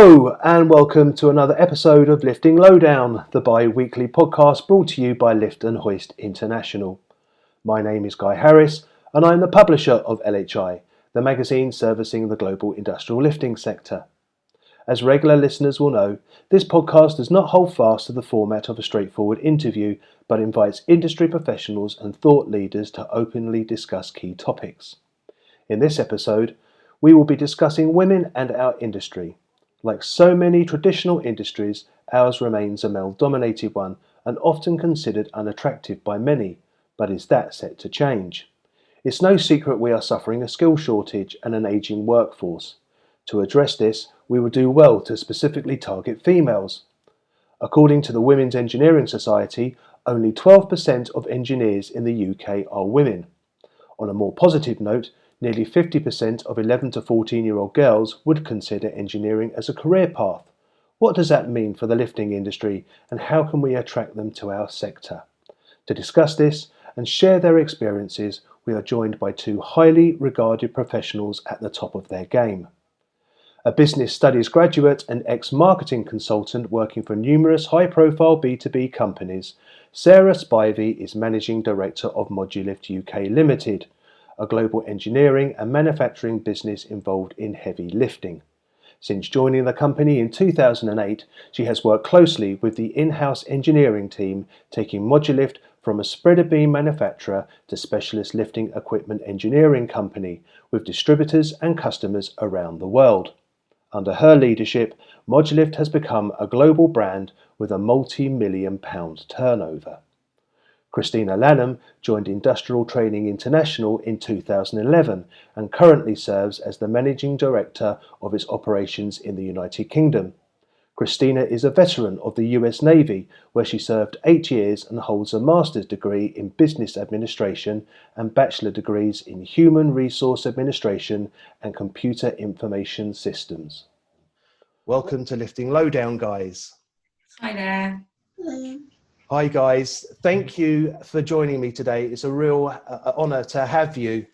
Hello and welcome to another episode of Lifting Lowdown, the bi-weekly podcast brought to you by Lift Hoist International. My name is Guy Harris and I'm the publisher of LHI, the magazine servicing the global industrial lifting sector. As regular listeners will know, this podcast does not hold fast to the format of a straightforward interview, but invites industry professionals and thought leaders to openly discuss key topics. In this episode, we will be discussing women and our industry. Like so many traditional industries, ours remains a male-dominated one and often considered unattractive by many, but is that set to change? It's no secret we are suffering a skill shortage and an ageing workforce. To address this, we would do well to specifically target females. According to the Women's Engineering Society, only 12% of engineers in the UK are women. On a more positive note, nearly 50% of 11 to 14-year-old girls would consider engineering as a career path. What does that mean for the lifting industry and how can we attract them to our sector? To discuss this and share their experiences, we are joined by two highly regarded professionals at the top of their game. A business studies graduate and ex-marketing consultant working for numerous high-profile B2B companies, Sarah Spivey is Managing Director of Modulift UK Ltd, a global engineering and manufacturing business involved in heavy lifting. Since joining the company in 2008, she has worked closely with the in-house engineering team, taking Modulift from a spreader beam manufacturer to specialist lifting equipment engineering company, with distributors and customers around the world. Under her leadership, Modulift has become a global brand with a multi-million pound turnover. Christina Lanham joined Industrial Training International in 2011 and currently serves as the Managing Director of its operations in the United Kingdom. Christina is a veteran of the US Navy, where she served 8 years and holds a master's degree in Business Administration and Bachelor Degrees in Human Resource Administration and Computer Information Systems. Welcome to Lifting Lowdown, guys. Hi there. Hello. Hi guys, thank you for joining me today. It's a real honour to have you.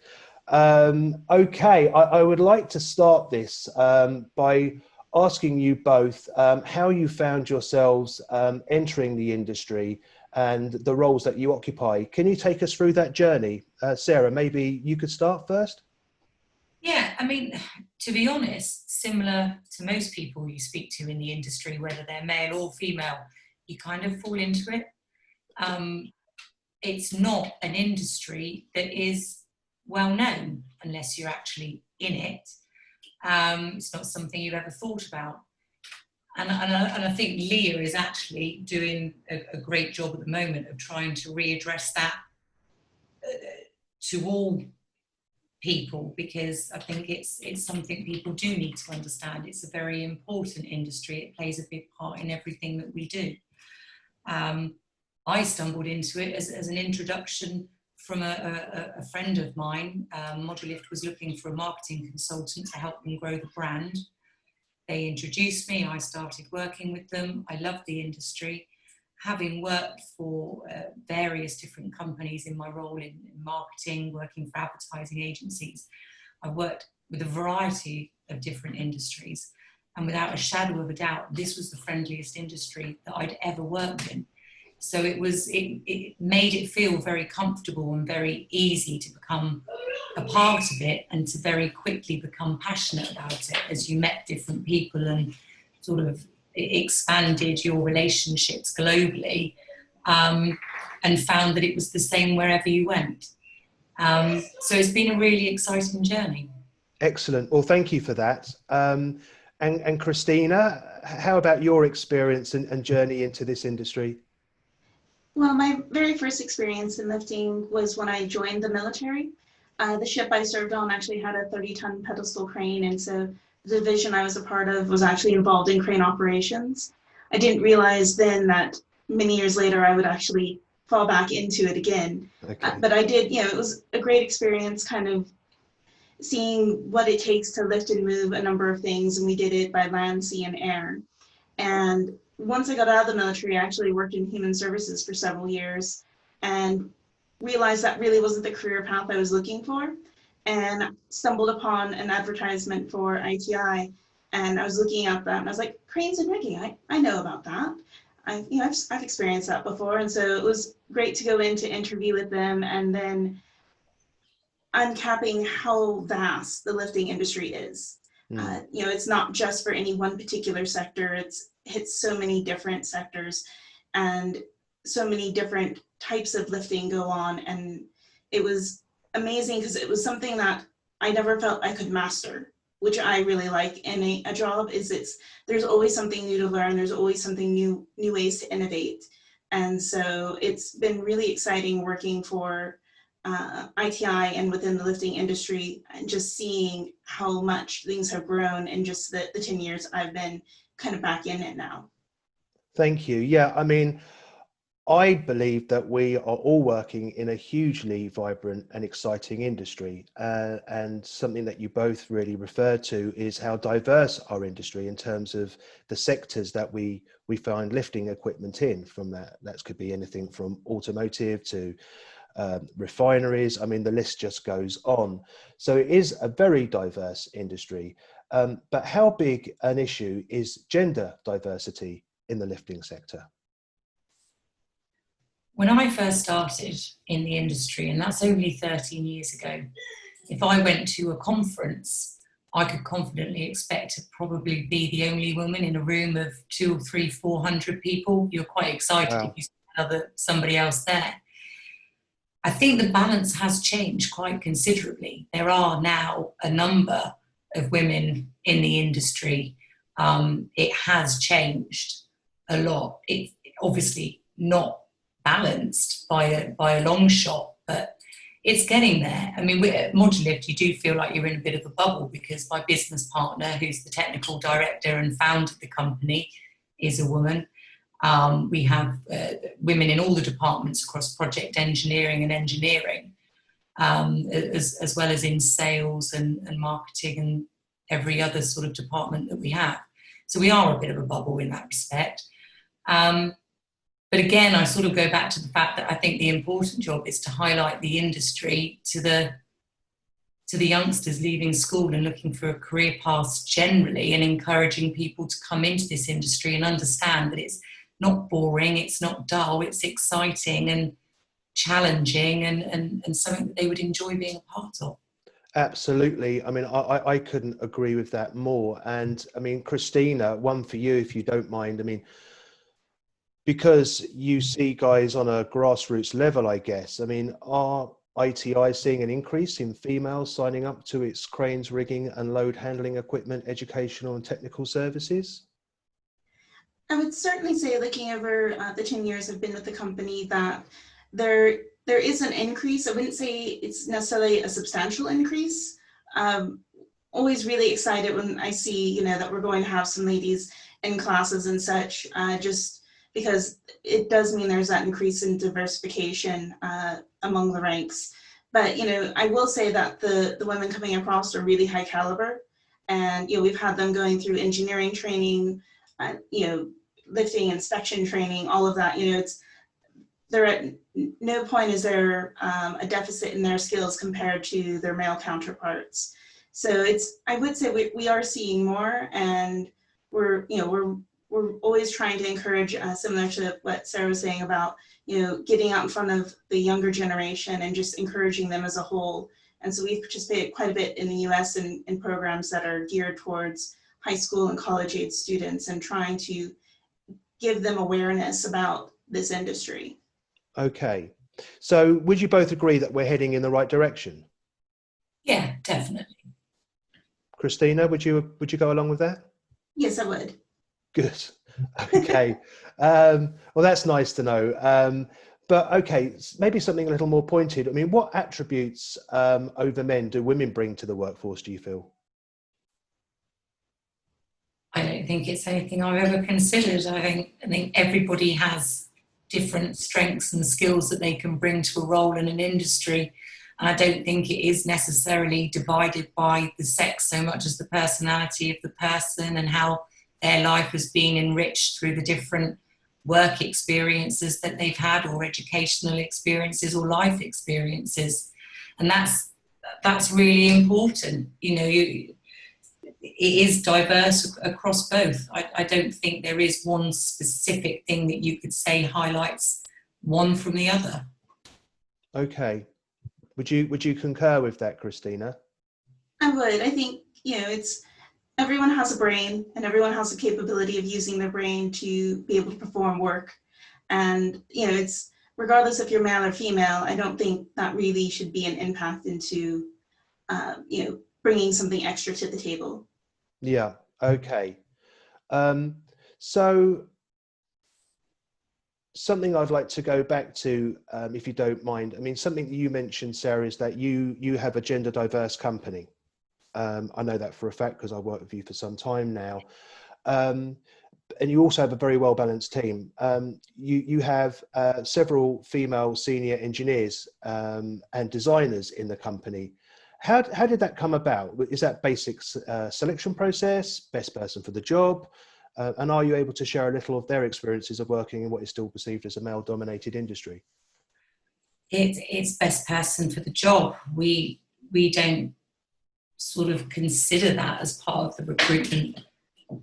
I would like to start this by asking you both how you found yourselves entering the industry and the roles that you occupy. Can you take us through that journey? Sarah, maybe you could start first? Yeah, I mean, to be honest, similar to most people you speak to in the industry, whether they're male or female, you kind of fall into it. It's not an industry that is well known unless you're actually in it. It's not something you've ever thought about. And I think Leah is actually doing a great job at the moment of trying to readdress that to all people, because I think it's something people do need to understand. It's a very important industry. It plays a big part in everything that we do. I stumbled into it as an introduction from a friend of mine. Modulift was looking for a marketing consultant to help them grow the brand. They introduced me, I started working with them. I loved the industry. Having worked for various different companies in my role in marketing, working for advertising agencies, I've worked with a variety of different industries. And without a shadow of a doubt, this was the friendliest industry that I'd ever worked in. So it made it feel very comfortable and very easy to become a part of it and to very quickly become passionate about it as you met different people and sort of expanded your relationships globally, and found that it was the same wherever you went. So it's been a really exciting journey. Excellent. Well, thank you for that. And Christina, how about your experience and journey into this industry? Well, my very first experience in lifting was when I joined the military. The ship I served on actually had a 30-ton pedestal crane, and so the division I was a part of was actually involved in crane operations. I didn't realize then that many years later I would actually fall back into it again. Okay. But I did, it was a great experience kind of seeing what it takes to lift and move a number of things, and we did it by land, sea, and air. And once I got out of the military, I actually worked in human services for several years and realized that really wasn't the career path I was looking for, and stumbled upon an advertisement for ITI And I was looking at that and I was like, cranes and rigging, I know about that. I've experienced that before. And so it was great to go in to interview with them and then uncapping how vast the lifting industry is. It's not just for any one particular sector. It's hits so many different sectors and so many different types of lifting go on. And it was amazing because it was something that I never felt I could master, which I really like in a job. There's always something new to learn. There's always something new ways to innovate. And so it's been really exciting working for ITI and within the lifting industry, and just seeing how much things have grown in just the 10 years I've been kind of back in it now. Thank you. Yeah, I mean, I believe that we are all working in a hugely vibrant and exciting industry, and something that you both really referred to is how diverse our industry in terms of the sectors that we find lifting equipment in. From that could be anything from automotive to refineries. I mean, the list just goes on. So it is a very diverse industry. But how big an issue is gender diversity in the lifting sector? When I first started in the industry, and that's only 13 years ago, if I went to a conference, I could confidently expect to probably be the only woman in a room of 200 or 300, 400 people. You're quite excited Wow. if you see somebody else there. I think the balance has changed quite considerably. There are now a number of women in the industry. It has changed a lot. It's obviously not balanced by a long shot, but it's getting there. I mean, at Modulift, you do feel like you're in a bit of a bubble because my business partner, who's the technical director and founded the company, is a woman. We have women in all the departments across project engineering and engineering, as well as in sales and marketing and every other sort of department that we have. So we are a bit of a bubble in that respect. But again, I sort of go back to the fact that I think the important job is to highlight the industry to the youngsters leaving school and looking for a career path generally, and encouraging people to come into this industry and understand that it's not boring, it's not dull, it's exciting and challenging and something that they would enjoy being a part of. Absolutely. I mean, I couldn't agree with that more. And I mean, Christina, one for you, if you don't mind. I mean, because you see guys on a grassroots level, I guess. I mean, are ITI seeing an increase in females signing up to its cranes, rigging and load handling equipment, educational and technical services? I would certainly say, looking over the 10 years I've been with the company, that there is an increase. I wouldn't say it's necessarily a substantial increase. Always really excited when I see, that we're going to have some ladies in classes and such, just because it does mean there's that increase in diversification among the ranks. But, I will say that the women coming across are really high caliber. And, we've had them going through engineering training, lifting inspection training, all of that. They're at no point is there a deficit in their skills compared to their male counterparts. So I would say we are seeing more, and we're always trying to encourage, similar to what Sarah was saying about, getting out in front of the younger generation and just encouraging them as a whole. And so we've participated quite a bit in the US in programs that are geared towards high school and college age students, and trying to give them awareness about this industry. Okay. So would you both agree that we're heading in the right direction? Yeah, definitely. Christina, would you go along with that? Yes, I would. Good. Okay. Well, that's nice to know. But okay, maybe something a little more pointed. I mean, what attributes over men do women bring to the workforce, do you feel? I don't think it's anything I've ever considered. I think everybody has different strengths and skills that they can bring to a role in an industry. And I don't think it is necessarily divided by the sex so much as the personality of the person and how their life has been enriched through the different work experiences that they've had, or educational experiences or life experiences. And that's really important. is diverse across both. I don't think there is one specific thing that you could say highlights one from the other. Okay. Would you concur with that, Christina? I would. I think, it's everyone has a brain and everyone has the capability of using their brain to be able to perform work. And, it's regardless if you're male or female, I don't think that really should be an impact into, bringing something extra to the table. Yeah. Okay. So something I'd like to go back to, if you don't mind. I mean, something that you mentioned, Sarah, is that you have a gender diverse company. I know that for a fact because I've worked with you for some time now. And you also have a very well balanced team. You have several female senior engineers and designers in the company. How did that come about? Is that basic selection process, best person for the job? And are you able to share a little of their experiences of working in what is still perceived as a male dominated industry? It's best person for the job. We don't sort of consider that as part of the recruitment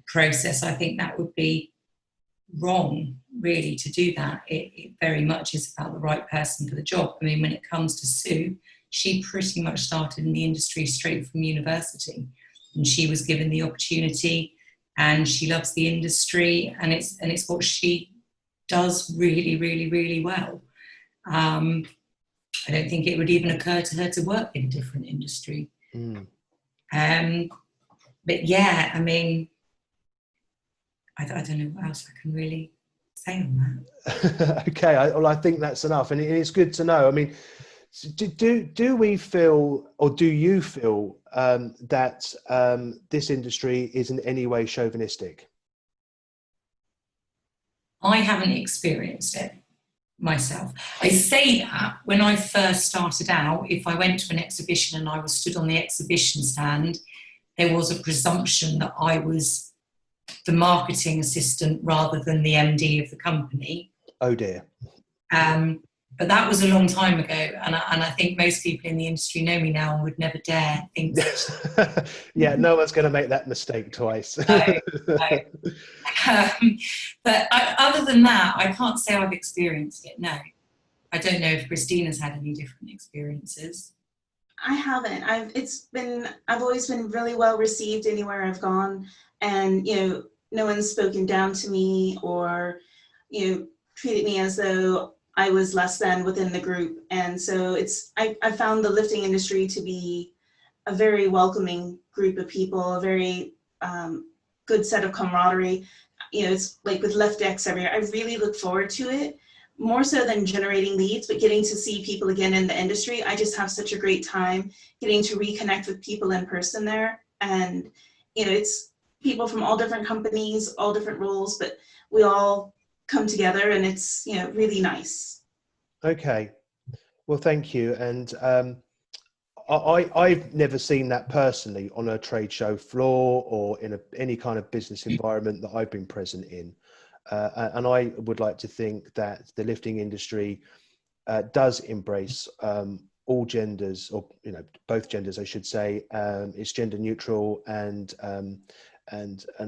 process. I think that would be wrong, really, to do that. It very much is about the right person for the job. I mean, when it comes to Sue, she pretty much started in the industry straight from university, and she was given the opportunity, and she loves the industry, and it's what she does really, really, really well. I don't think it would even occur to her to work in a different industry. But yeah, I mean, I don't know what else I can really say on that. Okay, I think that's enough, and it's good to know. I mean, do we feel, or do you feel that this industry is in any way chauvinistic? I haven't experienced it myself. I say that when I first started out, if I went to an exhibition and I was stood on the exhibition stand, there was a presumption that I was the marketing assistant rather than the MD of the company. Oh dear. But that was a long time ago, and I think most people in the industry know me now and would never dare think that. Yeah, no one's going to make that mistake twice. No. But other than that, I can't say I've experienced it, no. I don't know if Christina's had any different experiences. I haven't. I've always been really well received anywhere I've gone, and no one's spoken down to me or treated me as though I was less than within the group. And so I found the lifting industry to be a very welcoming group of people, a very good set of camaraderie. It's like with lift decks every year. I really look forward to it, more so than generating leads, but getting to see people again in the industry. I just have such a great time getting to reconnect with people in person there. And it's people from all different companies, all different roles, but we all come together, and it's really nice. Okay, well, thank you. And I've never seen that personally on a trade show floor or in any kind of business environment that I've been present in. And I would like to think that the lifting industry does embrace all genders, or both genders, I should say. It's gender neutral, and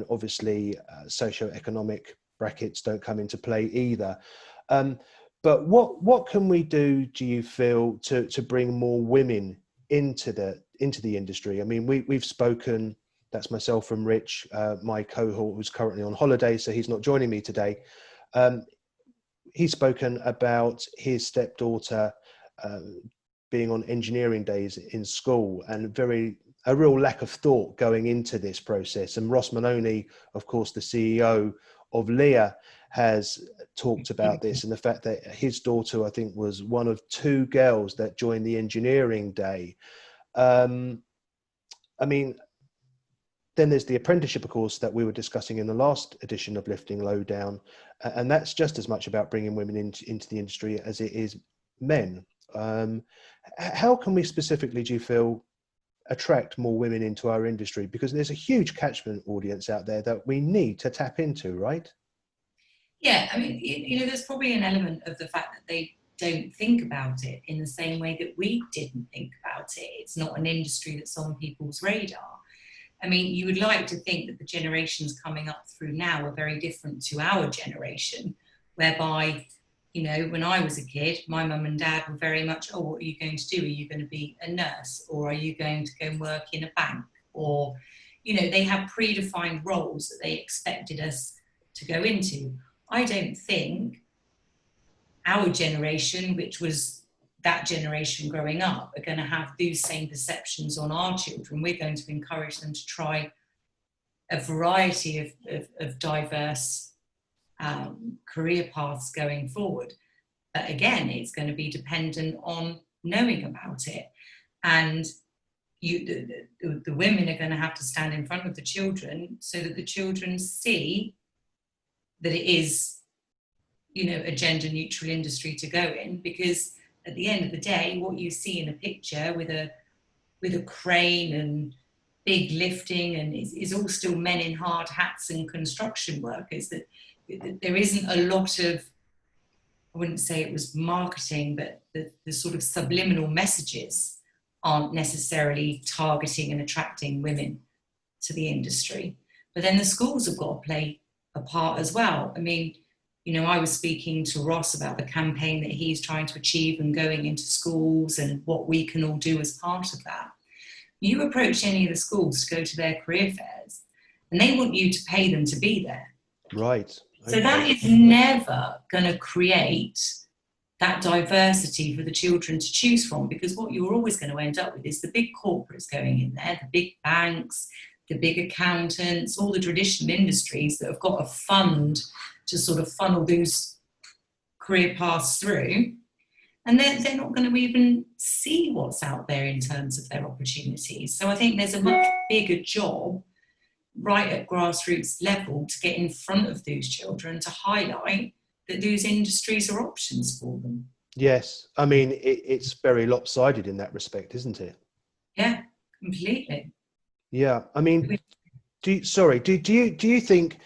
obviously socio-economic brackets don't come into play either. But what can we do you feel to bring more women into the industry? I mean, we've spoken. That's myself and Rich, my cohort, who's currently on holiday, so he's not joining me today. He's spoken about his stepdaughter being on engineering days in school, and a real lack of thought going into this process. And Ross Maloney, of course, the CEO of Leah, has talked about this, and the fact that his daughter, I think, was one of 2 girls that joined the engineering day. I mean, then there's the apprenticeship, of course, that we were discussing in the last edition of Lifting Lowdown, and that's just as much about bringing women into the industry as it is men. How can we specifically, do you feel, attract more women into our industry? Because there's a huge catchment audience out there that we need to tap into, right? Yeah, I mean, there's probably an element of the fact that they don't think about it in the same way that we didn't think about it. It's not an industry that's on people's radar. I mean, you would like to think that the generations coming up through now are very different to our generation, whereby, you know, when I was a kid, my mum and dad were very much, oh, what are you going to do? Are you going to be a nurse? Or are you going to go and work in a bank? Or, you know, they have predefined roles that they expected us to go into. I don't think our generation, which was that generation growing up, are going to have those same perceptions on our children. We're going to encourage them to try a variety of diverse career paths going forward. But again, it's going to be dependent on knowing about it. And the women are going to have to stand in front of the children so that the children see that it is, you know, a gender neutral industry to go in, because at the end of the day, what you see in a picture with a crane and big lifting and is all still men in hard hats and construction workers, that there isn't a lot of, I wouldn't say it was marketing, but the sort of subliminal messages aren't necessarily targeting and attracting women to the industry. But then the schools have got to play a part as well. I mean, you know, I was speaking to Ross about the campaign that he's trying to achieve and going into schools and what we can all do as part of that. You approach any of the schools to go to their career fairs and they want you to pay them to be there. Right. Okay. So that is never going to create that diversity for the children to choose from, because what you're always going to end up with is the big corporates going in there, the big banks, the big accountants, all the traditional industries that have got a fund to sort of funnel those career paths through. And they're not going to even see what's out there in terms of their opportunities. So I think there's a much bigger job right at grassroots level to get in front of those children to highlight that those industries are options for them. Yes. I mean, it's very lopsided in that respect, isn't it? Yeah, completely. Yeah. I mean, do you think,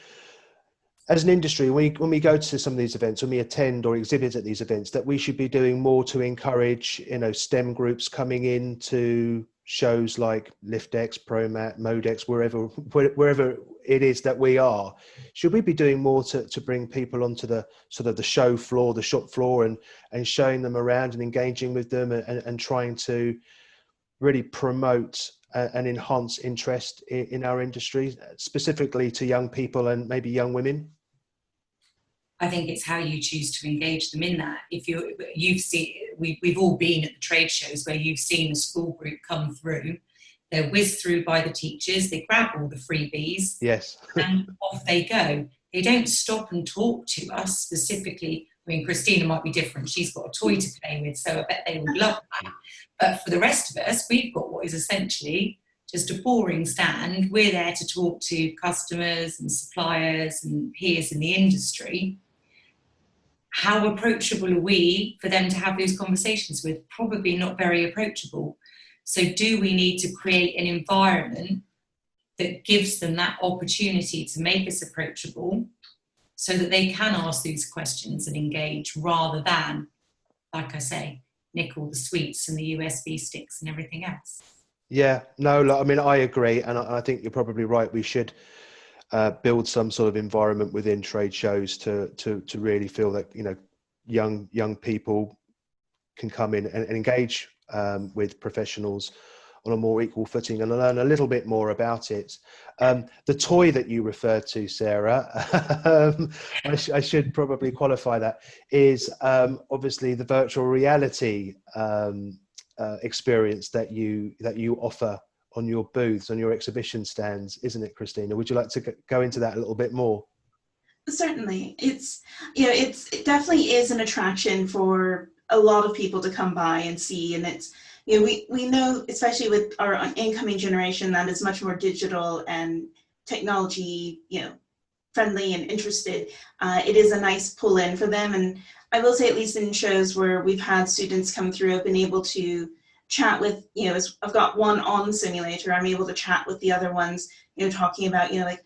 as an industry, when we go to some of these events, when we attend or exhibit at these events, that we should be doing more to encourage, you know, STEM groups coming in to shows like LiftX, ProMat, Modex, wherever it is that we are? Should we be doing more to bring people onto the sort of the show floor, the shop floor, and showing them around and engaging with them and trying to really promote and enhance interest in our industry, specifically to young people and maybe young women? I think it's how you choose to engage them in that. If you've seen, we've all been at the trade shows where you've seen a school group come through, they're whizzed through by the teachers, they grab all the freebies, yes, and off they go. They don't stop and talk to us specifically. I mean, Christina might be different. She's got a toy to play with, so I bet they would love that. But for the rest of us, we've got what is essentially just a boring stand. We're there to talk to customers and suppliers and peers in the industry. How approachable are we for them to have those conversations with? Probably not very approachable. So do we need to create an environment that gives them that opportunity to make us approachable so that they can ask these questions and engage, rather than, like I say, nick all the sweets and the USB sticks and everything else? Yeah, no, I mean, I agree. And I think you're probably right. We should build some sort of environment within trade shows to really feel that, you know, young people can come in and engage with professionals on a more equal footing and learn a little bit more about it. The toy that you referred to, Sarah, I should probably qualify that, is obviously the virtual reality experience that you offer on your booths, on your exhibition stands, isn't it, Christina? Would you like to go into that a little bit more? Certainly. It's, you know, it definitely is an attraction for a lot of people to come by and see. And it's, you know, we know, especially with our incoming generation, that is much more digital and technology, you know, friendly and interested. It is a nice pull in for them. And I will say, at least in shows where we've had students come through, I've been able to chat with, you know, I've got one on simulator, I'm able to chat with the other ones, you know, talking about, you know, like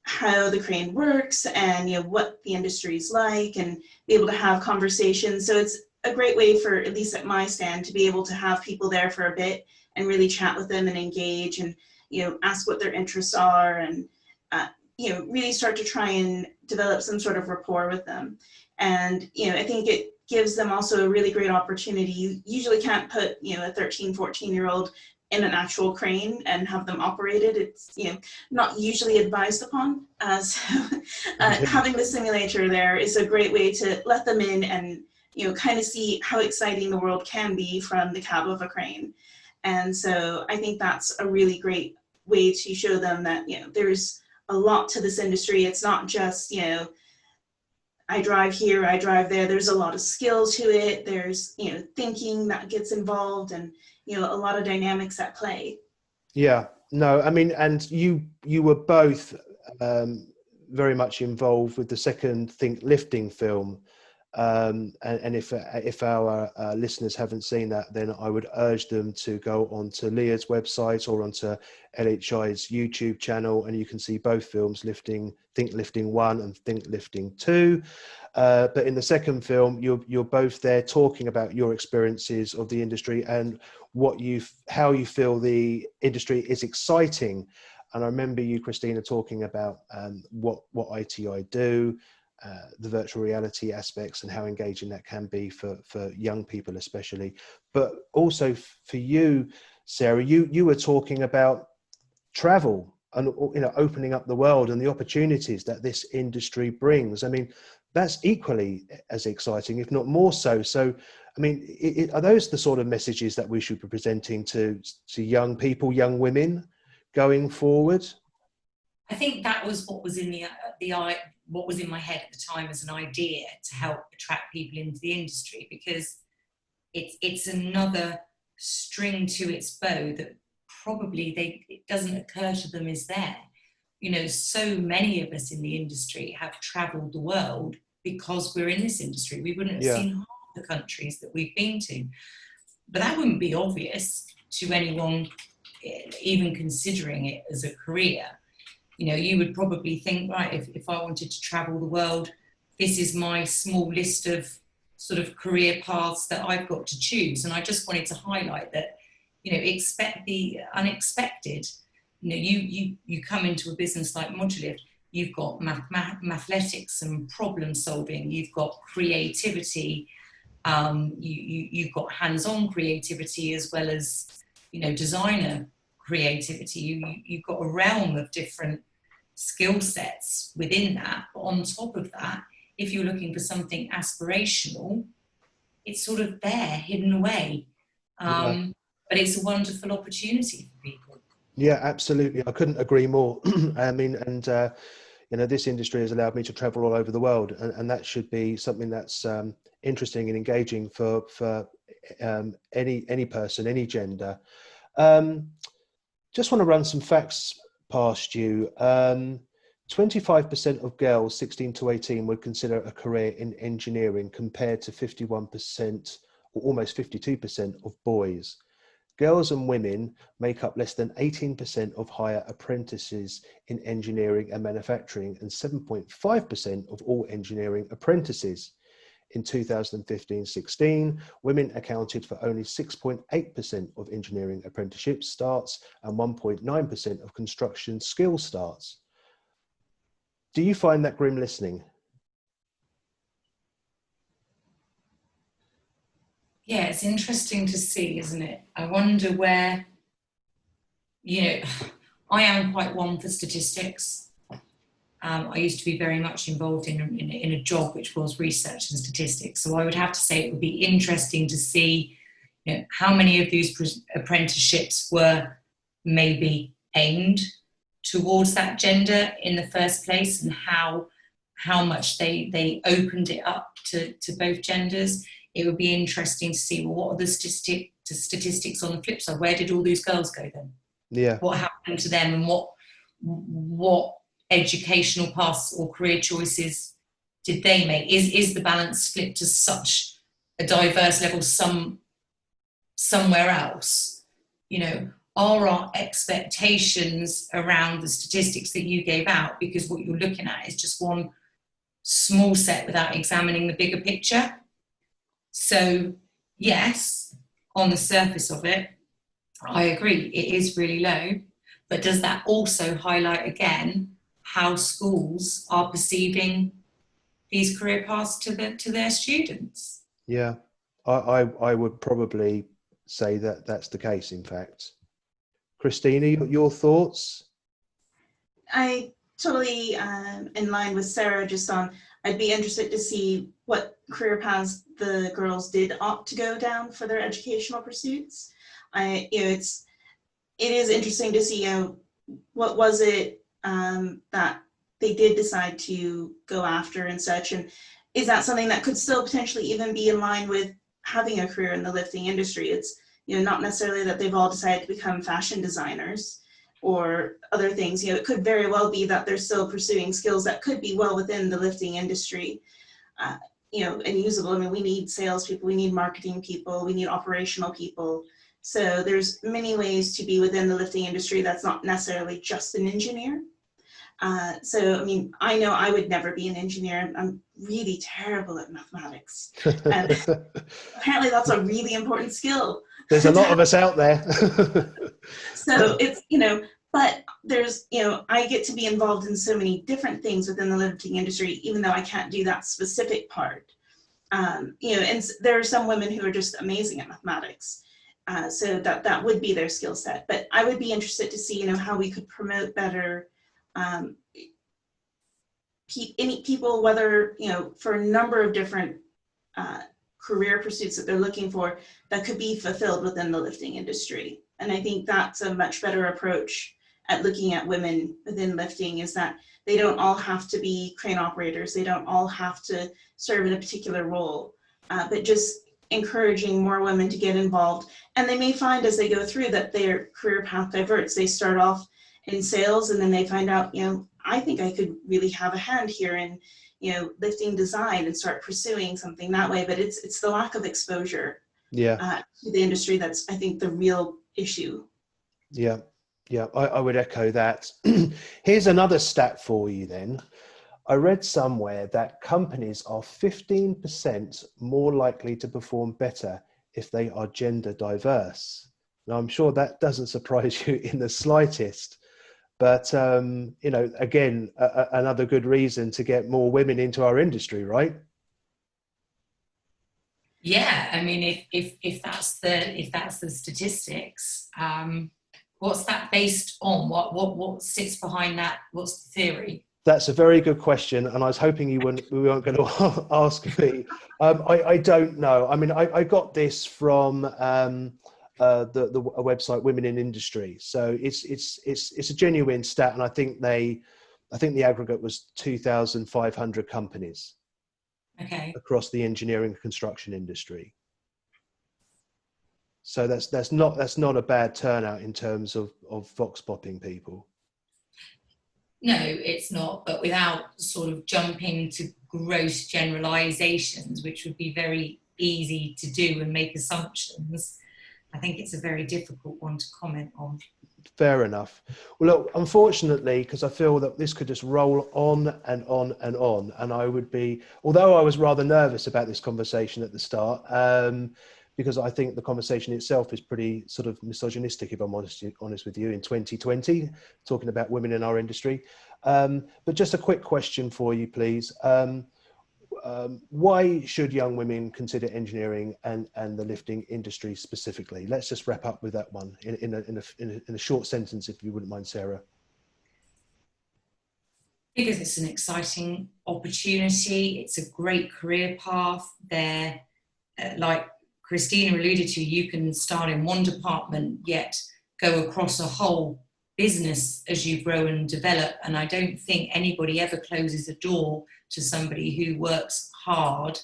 how the crane works and, you know, what the industry is like, and be able to have conversations. So it's a great way for, at least at my stand, to be able to have people there for a bit and really chat with them and engage. And, ask what their interests are, and really start to try and develop some sort of rapport with them. And I think it gives them also a really great opportunity. You usually can't put a 13, 14-year-old in an actual crane and have them operated. It's not usually advised upon. So having the simulator there is a great way to let them in and kind of see how exciting the world can be from the cab of a crane. And so I think that's a really great way to show them that there's a lot to this industry. It's not just I drive here, I drive there. There's a lot of skill to it. There's thinking that gets involved, and a lot of dynamics at play. Yeah, no, I mean, and you were both very much involved with the second Think Lifting film. And if our listeners haven't seen that, then I would urge them to go onto Leah's website or onto LHI's YouTube channel, and you can see both films, Think Lifting 1 and Think Lifting 2. But in the second film, you're both there talking about your experiences of the industry and how you feel the industry is exciting. And I remember you, Christina, talking about what ITI do, the virtual reality aspects, and how engaging that can be for young people especially. But also for you, Sarah, you were talking about travel and opening up the world and the opportunities that this industry brings. I mean, that's equally as exciting, if not more so. So, I mean, are those the sort of messages that we should be presenting to young people, young women, going forward? I think that was what was in what was in my head at the time as an idea to help attract people into the industry, because it's another string to its bow that probably it doesn't occur to them is there. So many of us in the industry have traveled the world because we're in this industry. We wouldn't have seen half the countries that we've been to, but that wouldn't be obvious to anyone even considering it as a career. You would probably think, right, if I wanted to travel the world, this is my small list of sort of career paths that I've got to choose. And I just wanted to highlight that, expect the unexpected. You come into a business like Modulift, you've got mathematics and problem solving, you've got creativity, you've got hands-on creativity as well as, designer creativity. You've got a realm of different skill sets within that. But on top of that, if you're looking for something aspirational, it's sort of there, hidden away. But it's a wonderful opportunity for people. Yeah, absolutely. I couldn't agree more. I mean, and this industry has allowed me to travel all over the world, and that should be something that's interesting and engaging for any person, any gender. Just want to run some facts past you. 25% of girls 16 to 18 would consider a career in engineering, compared to 51% or almost 52% of boys. Girls and women make up less than 18% of hire apprentices in engineering and manufacturing, and 7.5% of all engineering apprentices. In 2015-16, women accounted for only 6.8% of engineering apprenticeship starts and 1.9% of construction skill starts. Do you find that grim listening? Yeah, it's interesting to see, isn't it? I wonder where, I am quite one for statistics. I used to be very much involved in a job which was research and statistics. So I would have to say it would be interesting to see, how many of these apprenticeships were maybe aimed towards that gender in the first place, and how much they opened it up to both genders. It would be interesting to see, well, what are the statistics on the flip side? Where did all these girls go then? Yeah. What happened to them, and what educational paths or career choices did they make? Is the balance flipped to such a diverse level somewhere else? Are our expectations around the statistics that you gave out, because what you're looking at is just one small set without examining the bigger picture? So yes, on the surface of it, I agree, it is really low. But does that also highlight again how schools are perceiving these career paths to their students? Yeah, I would probably say that that's the case, in fact. Christina, your thoughts? I totally in line with Sarah, just on, I'd be interested to see what career paths the girls did opt to go down for their educational pursuits. It is interesting to see, what was it that they did decide to go after and such, and is that something that could still potentially even be in line with having a career in the lifting industry? It's, not necessarily that they've all decided to become fashion designers or other things. It could very well be that they're still pursuing skills that could be well within the lifting industry, and usable. I mean, we need salespeople, we need marketing people, we need operational people. So there's many ways to be within the lifting industry that's not necessarily just an engineer. So, I mean, I know I would never be an engineer. I'm really terrible at mathematics. And apparently that's a really important skill. There's a lot of us out there. So it's, but there's, I get to be involved in so many different things within the lifting industry, even though I can't do that specific part. And there are some women who are just amazing at mathematics. So that would be their skill set. But I would be interested to see, how we could promote better any people, whether, for a number of different career pursuits that they're looking for, that could be fulfilled within the lifting industry. And I think that's a much better approach at looking at women within lifting, is that they don't all have to be crane operators. They don't all have to serve in a particular role, but just encouraging more women to get involved. And they may find as they go through that their career path diverts. They start off in sales, and then they find out, I think I could really have a hand here in, lifting design, and start pursuing something that way. But it's the lack of exposure to the industry that's, I think, the real issue. Yeah, I would echo that. Here's another stat for you then. I read somewhere that companies are 15% more likely to perform better if they are gender diverse. Now, I'm sure that doesn't surprise you in the slightest. But, again, another good reason to get more women into our industry, right? Yeah, I mean, if that's the statistics, what's that based on? What sits behind that? What's the theory? That's a very good question, and I was hoping we weren't going to ask me. I don't know. I mean, I got this from the website Women in Industry, so it's a genuine stat, and I think the aggregate was 2,500 companies. Okay. Across the engineering and construction industry. So that's not a bad turnout in terms of vox popping people. No, it's not, but without sort of jumping to gross generalizations, which would be very easy to do and make assumptions, I think it's a very difficult one to comment on. Fair enough. Well, look, unfortunately, because I feel that this could just roll on and on and on, and I would be, although I was rather nervous about this conversation at the start, because I think the conversation itself is pretty sort of misogynistic, if I'm honest with you, in 2020, talking about women in our industry. But just a quick question for you, please. Why should young women consider engineering and the lifting industry specifically? Let's just wrap up with that one in a short sentence, if you wouldn't mind, Sarah. Because it's an exciting opportunity. It's a great career path. There, like Christina alluded to, you can start in one department, yet go across a whole business as you grow and develop. And I don't think anybody ever closes a door to somebody who works hard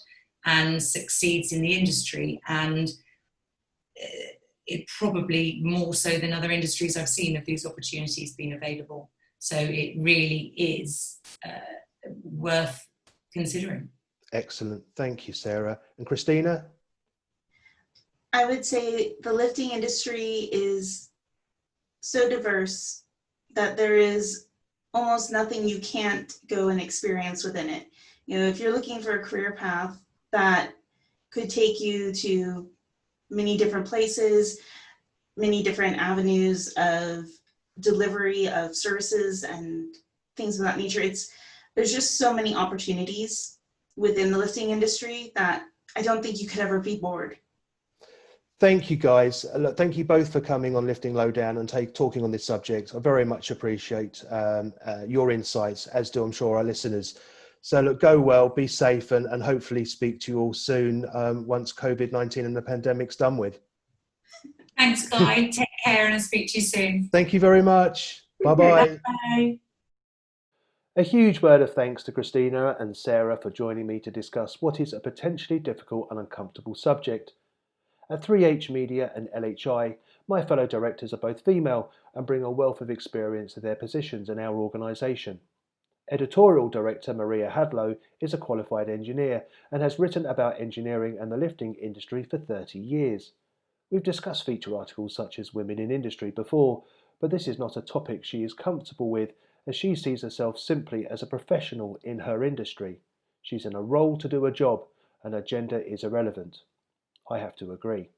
and succeeds in the industry. And it probably more so than other industries I've seen of these opportunities being available. So it really is worth considering. Excellent. Thank you, Sarah. And Christina? I would say the lifting industry is so diverse that there is almost nothing you can't go and experience within it. If you're looking for a career path that could take you to many different places, many different avenues of delivery of services and things of that nature. There's just so many opportunities within the lifting industry that I don't think you could ever be bored. Thank you, guys. Look, thank you both for coming on Lifting Lowdown and talking on this subject. I very much appreciate your insights, as do I'm sure our listeners. So look, go well, be safe, and hopefully speak to you all soon once COVID-19 and the pandemic's done with. Thanks, Guy. Take care and I'll speak to you soon. Thank you very much. Bye-bye. Bye. A huge word of thanks to Christina and Sarah for joining me to discuss what is a potentially difficult and uncomfortable subject. At 3H Media and LHI, my fellow directors are both female and bring a wealth of experience to their positions in our organisation. Editorial Director Maria Hadlow is a qualified engineer and has written about engineering and the lifting industry for 30 years. We've discussed feature articles such as Women in Industry before, but this is not a topic she is comfortable with, as she sees herself simply as a professional in her industry. She's in a role to do a job, and her gender is irrelevant. I have to agree.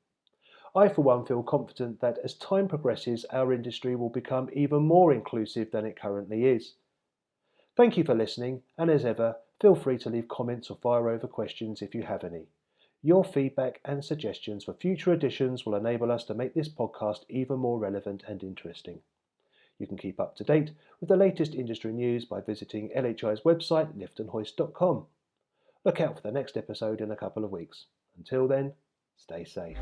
I, for one, feel confident that as time progresses, our industry will become even more inclusive than it currently is. Thank you for listening, and as ever, feel free to leave comments or fire over questions if you have any. Your feedback and suggestions for future editions will enable us to make this podcast even more relevant and interesting. You can keep up to date with the latest industry news by visiting LHI's website, liftandhoist.com. Look out for the next episode in a couple of weeks. Until then, stay safe.